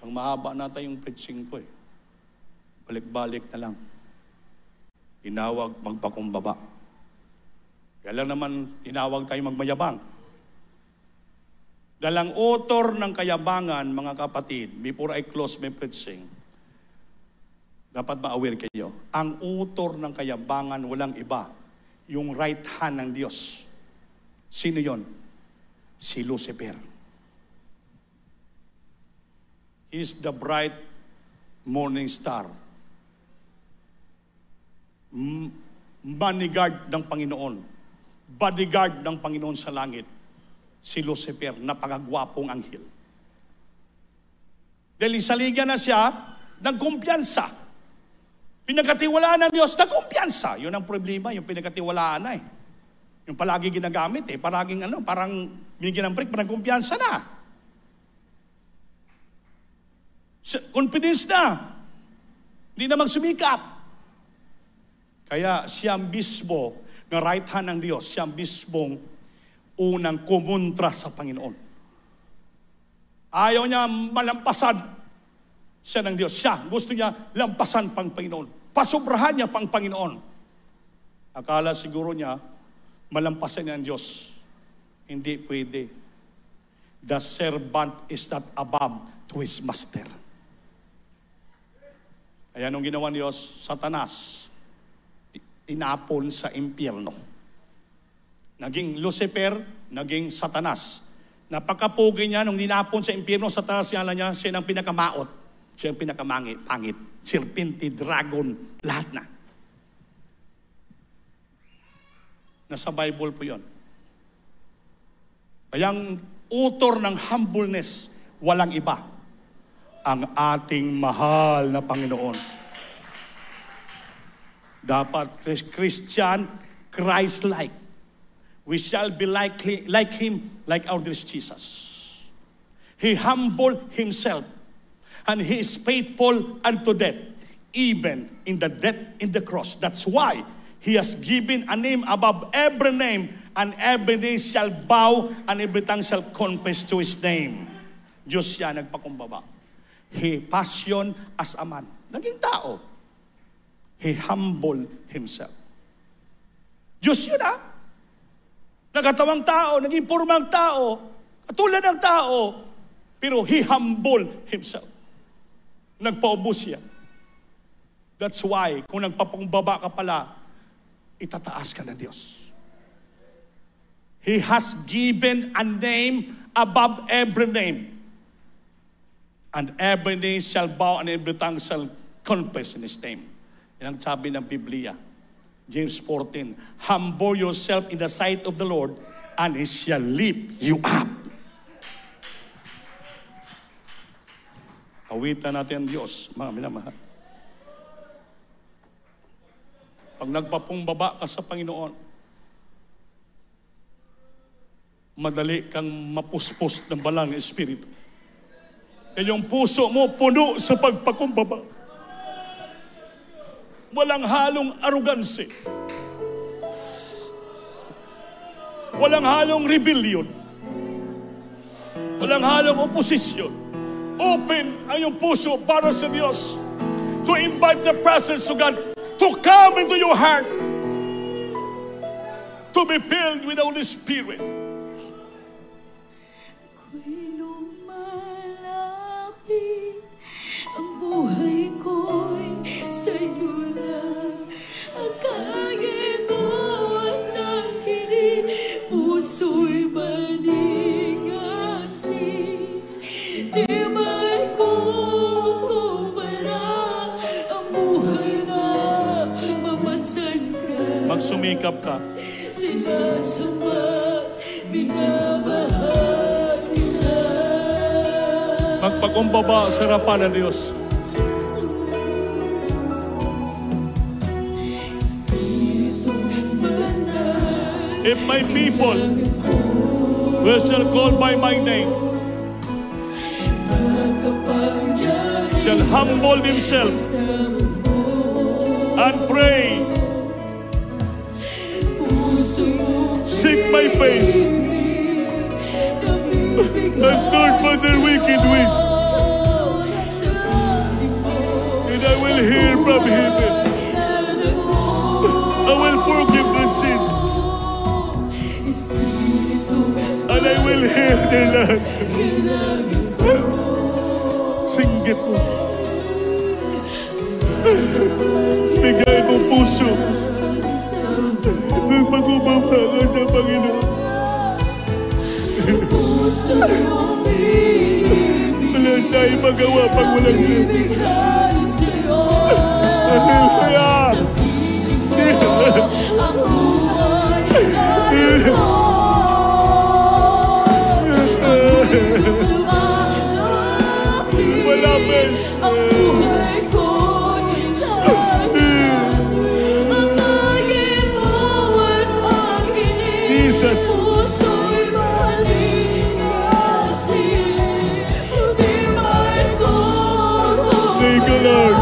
S1: Ang mahaba na tayong preaching ko Balik-balik na lang. Tinawag magpakumbaba. Kaya lang naman tinawag tayo magmayabang. Dalang author ng kayabangan, mga kapatid, before I close my preaching, dapat ma-aware kayo, ang author ng kayabangan walang iba, yung right hand ng Diyos. Sino yon? Si Lucifer. He is the bright morning star. Bodyguard ng Panginoon. Bodyguard ng Panginoon sa langit. Si Lucifer, napakagwapong anghel. Dahil isaligan na siya, nagkumpiyansa. Pinagkatiwalaan ng Diyos, nagkumpiyansa. Yun ang problema, yung pinagkatiwalaan na Yung palagi ginagamit parang binigyan ng break, parang kumpiyansa na. Confidence na. Hindi na magsumikap. Kaya siya mismo, ng right hand ng Diyos, siya mismong unang kumontra sa Panginoon. Ayaw niya malampasan siya ng Diyos. Siya, gusto niya lampasan pang Panginoon. Pasubrahan niya pang Panginoon. Akala siguro niya, malampasan niya ang Diyos. Hindi pwede. The servant is not above to his master. Kaya nung ginawa ni Diyos, Satanas, tinapon sa impyerno. Naging Lucifer, naging Satanas. Napakapugi niya nung dinapon sa impyerno, Satanas niya, siya ang pinakamaot. Siya ang pinakamangit, pangit, serpente, dragon, lahat na. Nasa Bible po yun. Kaya ang author ng humbleness, walang iba. Ang ating mahal na Panginoon. Dapat Christian, Christ-like. We shall be like Him, like our dear Jesus. He humbled Himself. And He is faithful unto death, even in the death in the cross. That's why He has given a name above every name, and every knee shall bow, and every tongue shall confess to His name. Diyos siya nagpakumbaba. He passion as a man. Naging tao. He humbled Himself. Diyos yun Nagkatawang tao, naging purmang tao, katulad ng tao, pero He humbled Himself. Nagpaubos siya. That's why, kung nagpapungbaba ka pala, itataas ka ng Diyos. He has given a name above every name. And every knee shall bow and every tongue shall confess in His name. Yan ang sabi ng Biblia. James 14, humble yourself in the sight of the Lord, and He shall lift you up. Awitan natin ang Diyos, mga minamahal. Pag nagpapumbaba ka sa Panginoon, madali kang mapuspos ng banal na Espiritu. Kaya yung puso mo puno sa pagpakumbaba. Walang halong arrogancy. Walang halong rebellion. Walang halong oposisyon. Open ang iyong puso para sa Diyos to invite the presence of God to come into your heart, to be filled with the Holy Spirit.
S3: Ako'y lumalapit, ang buhay ko'y sa'yo lang. Akagin mo at nakinig, puso'y maningasin. Di ba'y kukumpara ang buhay na mamasan ka?
S1: Magsumikap ka.
S3: Sinasamba, binabahag kita.
S1: Magpakumbaba sa harapan ng Diyos. If my people will shall call by my name, shall humble themselves and pray, seek my face, and turn from their wicked ways, and I will hear from heaven. I will forgive their sins, and I will Heal their land.
S3: Kailangan ko.
S1: Singgit mo. Bigay mo puso. Magpagubaba ka sa Panginoon.
S3: Puso ko ibig.
S1: Wala tayong magawa pag walang Diyos.
S3: Ibigay sa'yo.
S1: Hallelujah!
S3: Ako ay narito.
S1: Malapit.
S3: Ang buhay ko'y sa'yo. Ang laging bawat akin.
S1: Jesus.
S3: Puso'y maligasi. Di man ko
S1: Thank you, Lord.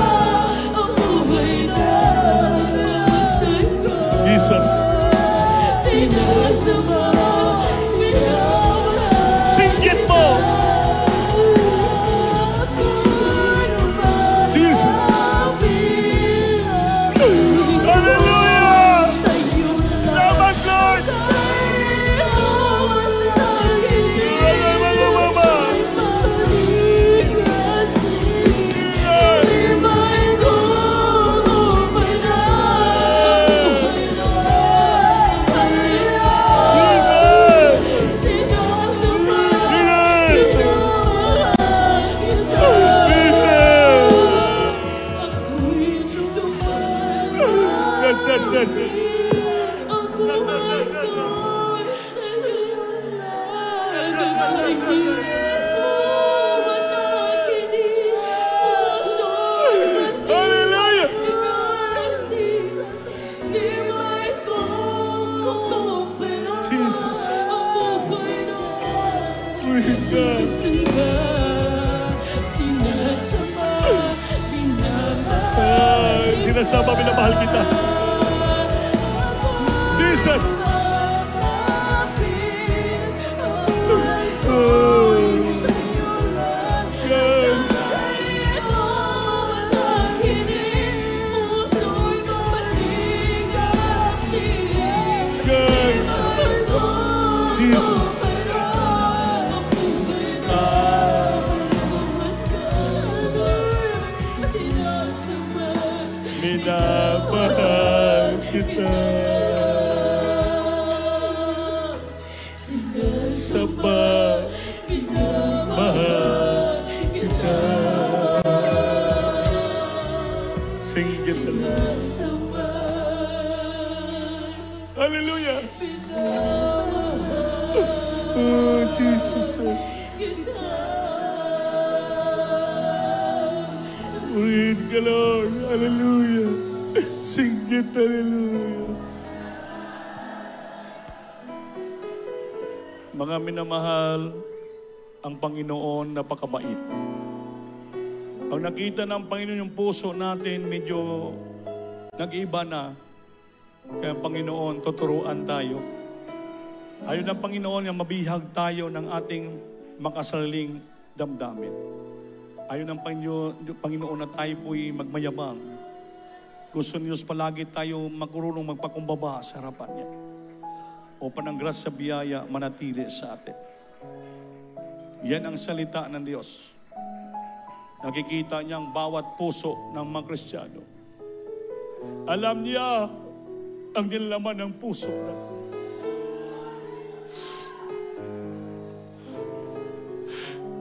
S3: ang buhay na mamasdan ko.
S1: Jesus.
S3: Sinasama, minamahal.
S1: Singgit mo. Jesus. Hallelujah! Salamat, Lord! Hallelujah! Jesus. Praise God. Sinasama, minamahal kita. Jesus. Jesus. Minamahal kita. Sinasama, minamahal kita. Singgit na. Hallelujah. Oh, Jesus. Praise the Lord. Hallelujah. Singgit, hallelujah. Mga minamahal, ang Panginoon napakabait. Pag nakita ng Panginoon yung puso natin, medyo nag-iba na. Kaya Panginoon, tuturuan tayo. Ayaw ng Panginoon yung mabihag tayo ng ating makasariling damdamin. Ayaw ng Panginoon na tayo po'y magmayabang. Gusto Diyos palagi tayo magkurunong magpakumbaba sa harapan niya. Upang ang grasya biyaya manatili sa atin. Yan ang salita ng Diyos. Nakikita niya ang bawat puso ng mga Kristiyano. Alam niya ang nilalaman ng puso natin.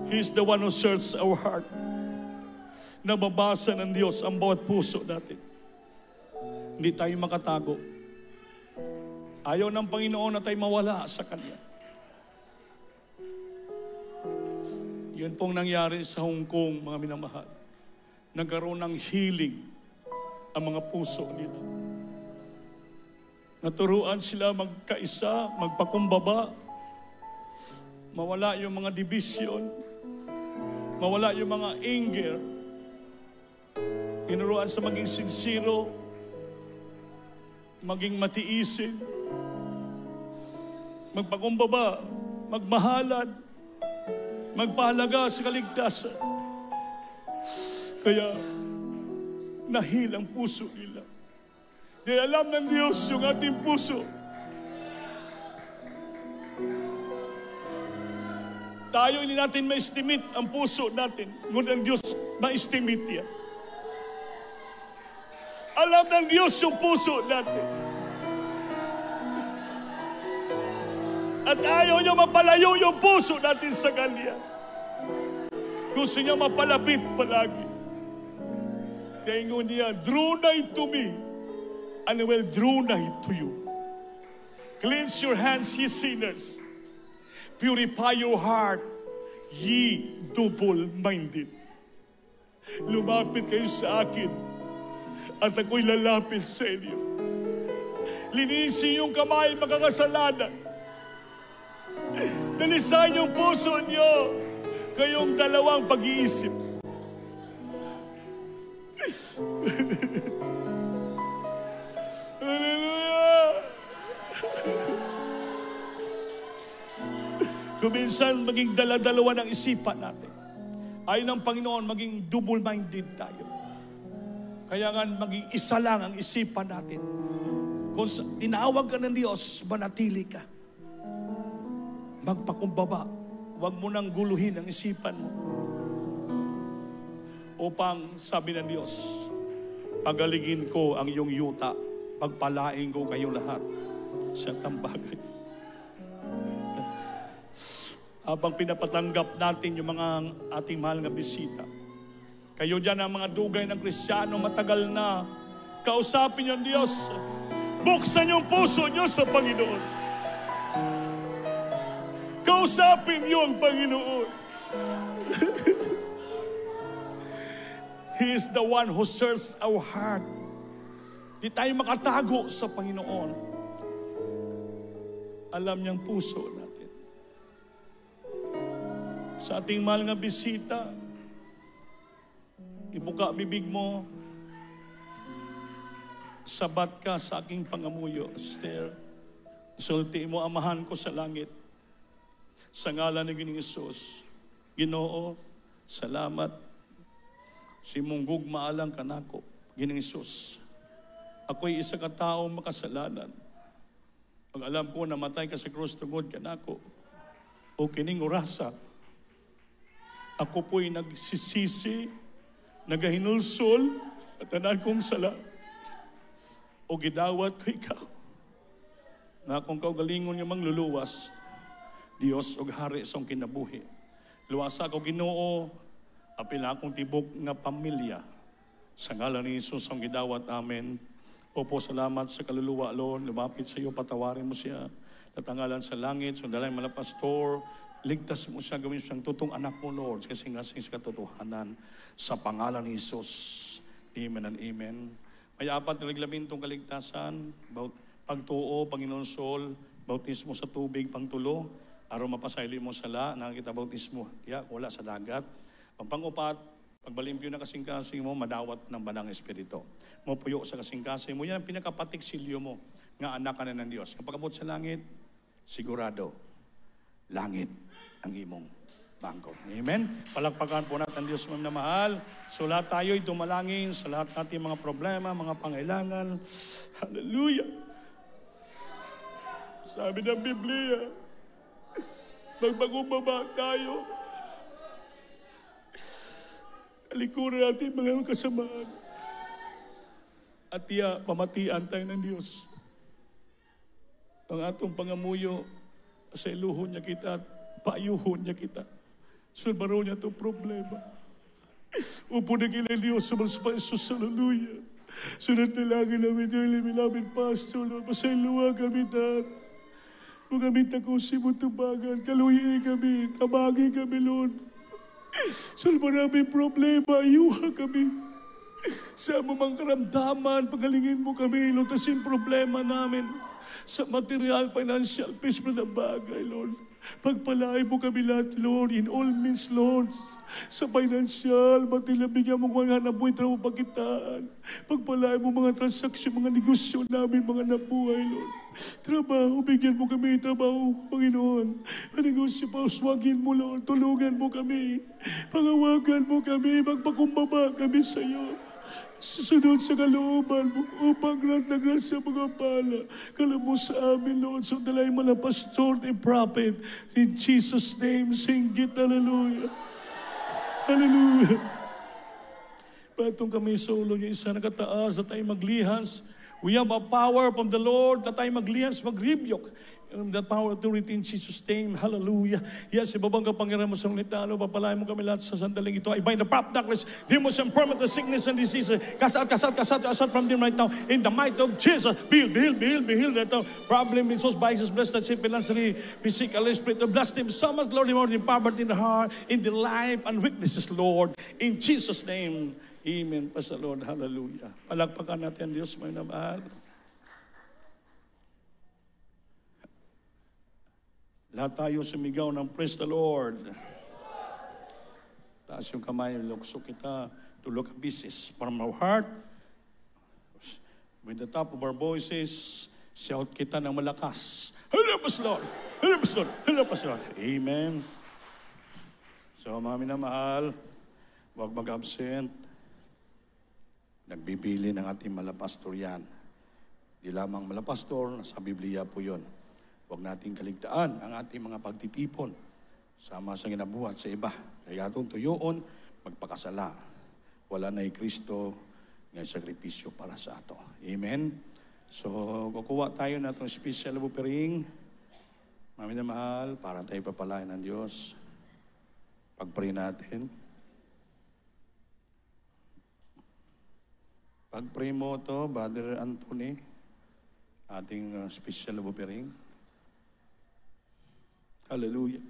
S1: He's the one who searches our heart. Nababasa ng Diyos ang bawat puso natin. Hindi tayo makatago. Ayaw ng Panginoon na tayo mawala sa Kanya. Yun pong nangyari sa Hong Kong, mga minamahal. Nagkaroon ng healing ang mga puso nila. Naturuan sila magkaisa, magpakumbaba, mawala yung mga division, mawala yung mga anger. Tinuruan sa maging sincero, maging matiisin, magpakumbaba, magmahalan, magpahalaga sa kaligtasan. Kaya, nahil ang puso nila. Dahil alam ng Diyos yung ating puso. Tayo hindi natin ma-estimate ang puso natin. Ngunit ang Diyos ma-estimate yan. Alam ng Diyos yung puso natin. At ayaw niya mapalayo yung puso natin sa Kanya. Gusto niya mapalapit palagi. Kaya ingon niya, draw nigh to me, and I will draw nigh to you. Cleanse your hands, ye sinners. Purify your heart, ye double-minded. Lumapit kayo sa akin, at ako'y lalapit sa inyo. Linisin yung kamay, makakasalanan. Dalisan yung puso niyo, kayong dalawang pag-iisip. Hallelujah! Kung minsan maging dala-dalawa ng isipan natin, ay ng Panginoon maging double-minded tayo. Kaya nga maging isa lang ang isipan natin. Kung tinawag ka ng Diyos, manatili ka. Magpakumbaba. Huwag mo nang guluhin ang isipan mo. Upang sabi ng Diyos, pagalingin ko ang iyong yuta, pagpalain ko kayong lahat sa tambagay. Habang pinapatanggap natin yung mga ating mahal na bisita, kayo dyan ang mga dugay ng Kristiyano, matagal na, kausapin yung Diyos. Buksan yung puso nyo sa Panginoon. Kausapin niyo ang Panginoon. He is the one who searches our heart. Di tayo makatago sa Panginoon. Alam niyang puso natin. Sa ating mahal nga bisita, ibuka bibig mo, sabat ka sa aking pangamuyo, Esther. Sulti mo, amahan ko sa langit. Sa ngalan ng Ginoong Hesus, Ginoo, salamat. Si munggog maalang kanako, Ginoong Hesus. Ako'y isa ka taong makasalanan. Pag alam ko namatay ka sa krus tungod kanako, o kining orasa, ako po'y nagsisisi, nagahinulsol sa tanan kong sala, o gidawat ko ikaw. Na kung kaugalingon niya mang luluwas, Diyos og hari sa kinabuhi. Luwasa ko Ginoo, apila akong tibok nga pamilya. Sa ngalan ni Jesus ang gidawat amen. Opo, salamat sa kaluluwa, Lord. Lumapit sa iyo, patawarin mo siya. Natangalan sa langit, sundalay mga pastor, ligtas mo siya, gawin siyang tutong anak mo, Lord, kasi nga sa katotohanan sa pangalan ni Jesus. Amen and amen. May apat na reglamentong kaligtasan, pagtuo, Panginoon Sol, bautismo sa tubig, pangtulo, araw mapasayli mo sala, nakakita bautismo, wala sa dagat. Ang pangupat, pagbalimpyo na kasing-kasing mo, madawat ng banang espiritu. Mapuyo sa kasing-kasing mo, yan ang pinakapatiksilyo mo, nga anak ka na ng Diyos. Kapag abot sa langit, sigurado, langit ang imong bangko. Amen? Palakpakan po natin ang Diyos na mahal. So lahat tayo'y dumalangin sa lahat natin mga problema, mga pangailangan. Hallelujah! Sabi ng Biblia, magbagumbaba tayo. Alikuran natin mga kasamaan. At pamatian tayo ng Diyos. Ang atong pangamuyo, sa iluhon niya kita at paayuhon niya kita. Sulbaro niya itong problema. Upo na kila Diyos sa mga Jesus. Hallelujah. Sunod na lagi namin namin pastor. Lord, masayluwa kami dahil. Kung kami takusin mo tubagan, kaluhi kami, tabagi kami, Lord. Sulbaro namin problema, ayuha kami. Sa amang karamdaman, pagalingin mo kami, lutasin problema namin. Sa material, financial, peaceful na bagay, Lord. Pagpalain mo kami lahat, Lord, in all means, Lord. Sa financial, bigyan mo mga nabuhay, trabaho pagkitaan. Pagpalain mo mga transaksyon, mga negosyo namin, mga nabuhay, Lord. Trabaho, bigyan mo kami, trabaho, Panginoon. Ang negosyo, pauswagin mo, Lord. Tulungan mo kami. Pangawagan mo kami, magpakumbaba kami sa iyo. Susunod sa kalooban mo upang grad sa mga pala. Kalamo sa amin, Lord, sa dalay mo na pastor and prophet. In Jesus' name, sing it, hallelujah. Hallelujah. Patong kami sa ulo niya, isa nakataas, na tayo maglihas. We have a power from the Lord na tayo maglihas, mag-rebuke. That power, authority in Jesus' name. Hallelujah. Yes, ibabang kapangyarihan mo sa unitano. Papalayan mo kami lahat sa sandaling ito. I bind the prop darkness, demons and permanent sickness and diseases. Kasat from them right now. In the might of Jesus. Be healed right now. Problem in those vices, bless that simple financially, physically, spiritually. Bless them so much, Lord, more in poverty in the heart, in the life and weaknesses, Lord. In Jesus' name. Amen. Pastor Lord. Hallelujah. Palakpakan natin, Diyos, may namahal. Lahat tayo sumigaw ng praise the Lord. Taas yung kamay, lukso kita to look at business from our heart. With the top of our voices, shout kita ng malakas. Help us, Lord! Help us, Lord! Help us, Lord! Amen. So, mami na mahal, huwag mag-absent. Nagbibili ng ating malapastor yan. Di lamang malapastor, nasa Biblia po yun. Huwag nating kaligtaan ang ating mga pagtitipon sama sa ginabuhat sa iba. Kaya itong tuyoon, magpakasala. Wala na Kristo ng sakripisyo para sa ato. Amen? So, kukuha tayo na itong special offering. Mami na mahal, para tayo papalain ng Diyos. Pag-pray natin. Pag-pray mo ito, Brother Anthony, ating special offering. Hallelujah.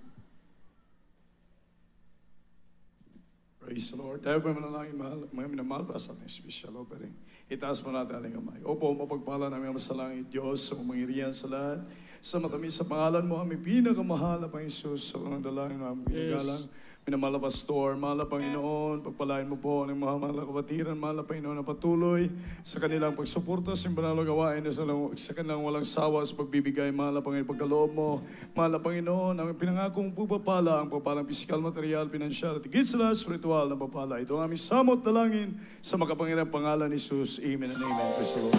S2: Praise the Lord. Dahil pa manalangin, mga minamahal para sa ating special offering. Itaas mo natin ating kamay. Opo, mapagpala namin ang masalangit Diyos sa umangyarihan sa lahat. Sa matamis sa pangalan mo, aming pinakamahal na Panginoon sa unang dalangin mo, aming ginagalang. Minamahal na Pastor, mahal na Panginoon, pagpalain mo po ang mahal na kapatiran, mahal na Panginoon na patuloy sa kanilang pagsuporta sa banal na gawain sa kanilang walang sawa sa pagbibigay, mahal na Panginoon, pagkaloob mo, mahal na Panginoon, ang pinangakong pupapala, ang papalang pisikal, material, pinansyal, at higit sa lahat, spiritual na papala. Ito ang aming samot dalangin sa makapangyarihang pangalan ni Jesus. Amen and amen. Praise the Lord.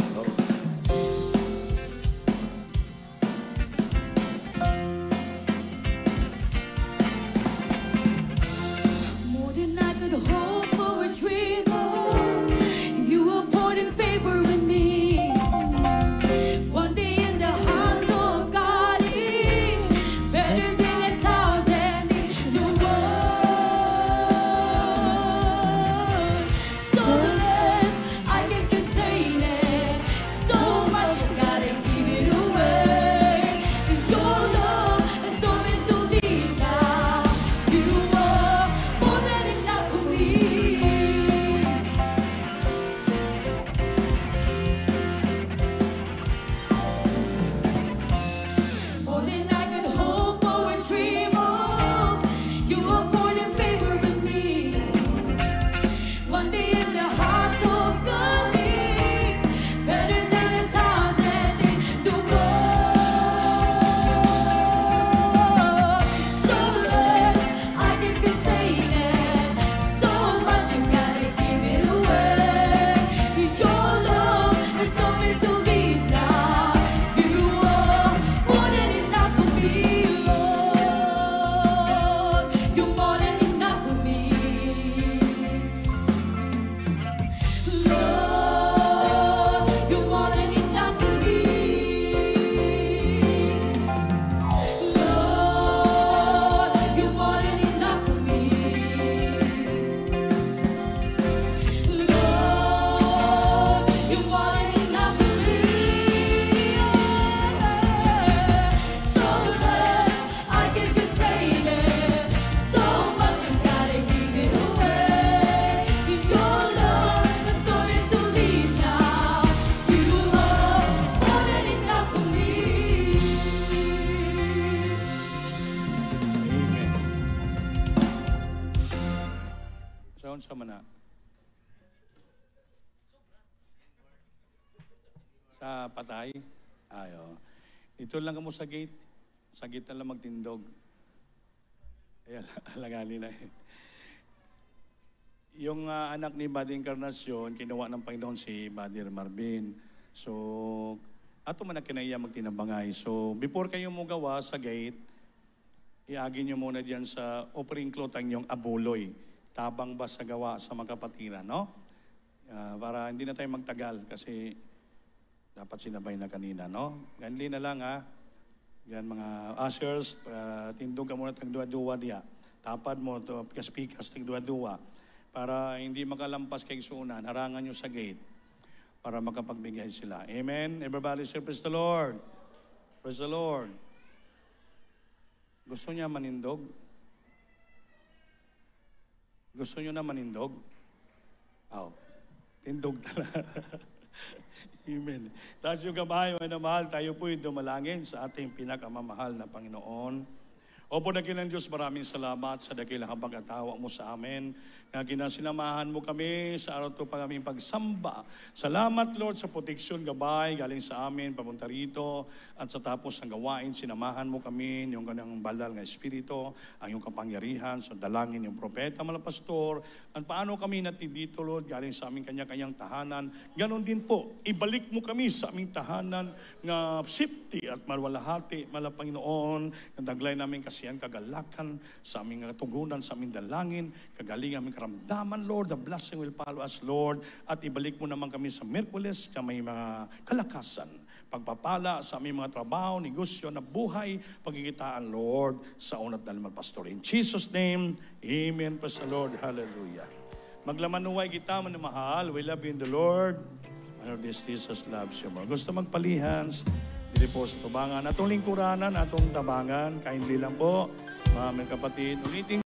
S1: Sa mana? Sa patay? Ayo. Ito lang mo sa gate. Sa gate na lang magtindog. Ayan, alanganin na eh. Yung anak ni Buddy Encarnacion, kinuha ng Panginoon si Buddy Marvin. So, ato man na kinaya magtinabangay. So, before kayo mo gawa sa gate, iagin nyo muna diyan sa offering cloth ang yung abuloy. Tabang ba sa gawa sa mga kapatiran, no? Para hindi na tayo magtagal kasi dapat sinabay na kanina, no? Ganli na lang, ha? Yan mga ushers, tindog ka muna tagduwa-duwa diya. Tapad mo, to, pikas-pikas, tagduwa-duwa. Para hindi makalampas kay suunan, harangan nyo sa gate para makapagbigay sila. Amen? Everybody say, praise the Lord. Praise the Lord. Gusto niya manindog? Gusto niyo na manindog? Oh, tindog talaga. Amen. Taas yung kamay, na mahal, tayo po'y dumalangin sa ating pinakamamahal na Panginoon. Opo, dakilang Diyos, maraming salamat sa dakilang pag-atawa mo sa amin. Nga sinamahan mo kami sa araw to pa kaming pagsamba. Salamat, Lord, sa proteksyon, gabay, galing sa amin, papunta rito. At sa tapos ng gawain, sinamahan mo kami, yung kanyang balal ng Espiritu, ang iyong kapangyarihan, sa dalangin yung propeta, mga pastor. At paano kami natin dito, Lord, galing sa aming kanya-kanyang tahanan. Ganon din po, ibalik mo kami sa aming tahanan nga safety at malwalhati, mala Panginoon, ang daglay namin kasiyan, kagalakan sa aming katugunan, sa aming dalangin, kagaling aming karamdaman, Lord. The blessing will follow us, Lord. At ibalik mo naman kami sa Miyerkules na may mga kalakasan, pagpapala sa aming mga trabaho, negosyo na buhay, pagkikitaan, Lord, sa unat dalmal pastor. In Jesus' name, amen. Praise the Lord. Hallelujah. Maglamanuway kita, manamahal. We love you in the Lord. Ano this Jesus loves you more. Gusto magpalihans, dili po sa tubangan. Atong lingkuranan, atong tabangan, kindly lang po, mga kapatid. Ulitin